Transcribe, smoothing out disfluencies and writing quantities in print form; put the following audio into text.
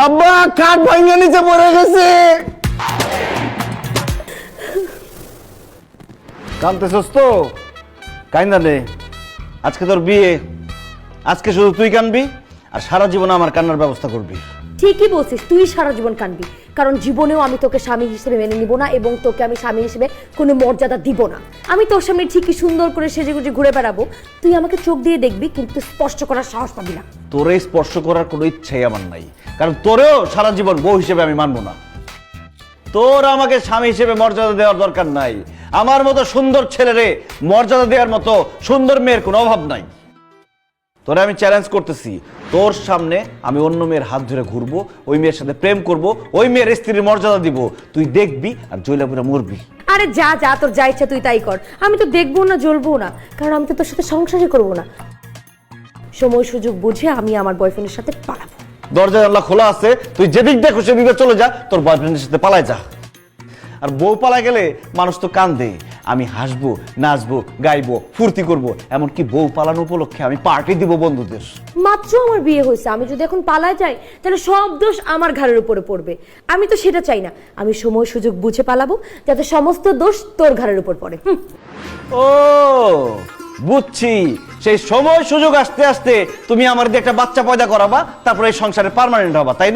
আব্বা কাঠ ভাঙা নিচে পড়ে গেছে। কাঁদতেছস তো? কাইন্দা নে, আজকে তোর বিয়ে, আজকে শুধু তুই কানবি আর সারা জীবন আমার কান্নার ব্যবস্থা করবি। ঠিকই বলছিস, তুই সারা জীবন কানবি, কারণ জীবনেও আমি তোকে স্বামী হিসেবে মেনে নিব না এবং তোকে আমি স্বামী হিসেবে কোনো মর্যাদা দিব না। আমি তোর সামনে ঠিকই সুন্দর করে সেজেগুজে ঘুরে বেড়াবো, তুই আমাকে চোখ দিয়ে দেখবি কিন্তু স্পর্শ করার সাহস পাবি না। তোরে স্পর্শ করার কোনো ইচ্ছাই আমার নাই, কারণ তোরেও সারা জীবন বউ হিসেবে আমি মানবো না। তোর আমাকে স্বামী হিসেবে মর্যাদা দেওয়ার দরকার নাই। আমার মতো সুন্দর ছেলেরে মর্যাদা দেওয়ার মতো সুন্দর মেয়ের কোনো অভাব নাই। তোরে আমি চ্যালেঞ্জ করতেছি, তোর সামনে আমি অন্য মেয়ের হাত ধরে ঘুরবো, ওই মেয়ের সাথে প্রেম করব, ওই মেয়ের স্ত্রীর মর্যাদা দিব, তুই দেখবি আর জৈলাপুরা মরবি। আরে যা যা, তোর যা ইচ্ছা তুই তাই কর, আমি তো দেখবো না জ্বলবো না, কারণ আমি তো তোর সাথে সংসারই করবো না। সময় সুযোগ বুঝে আমি আমার বয়ফ্রেন্ডের সাথে পালাবো। দরজা জানলা খোলা আছে, তুই যেদিক দেখো সেদিকে চলে যা, তোর বয়ফ্রেন্ডের সাথে পালায় যা। আর বউ পালা গেলে মানুষ তো কান্দে, আমি হাসবো, নাচবো, গাইবো, ফুর্তি করব, এমনকি বউ পালানো উপলক্ষে আমি পার্টি দিব বন্ধুদের। মাত্র আমার বিয়ে হয়েছে, আমি যদি এখন পালায় যাই তাহলে সব দোষ আমার ঘাড়ের উপরে পড়বে। আমি তো সেটা চাই না, আমি সময় সুযোগ বুঝে পালাবো যাতে সমস্ত দোষ তোর ঘাড়ের উপর পড়ে। ও বুঝছি, সেই সময় সুযোগ আসতে আসতে তুমি আমার দিয়ে একটা বাচ্চা পয়দা করাবা, তারপরে এই সংসারে পার্মানেন্ট হবা, তাই না?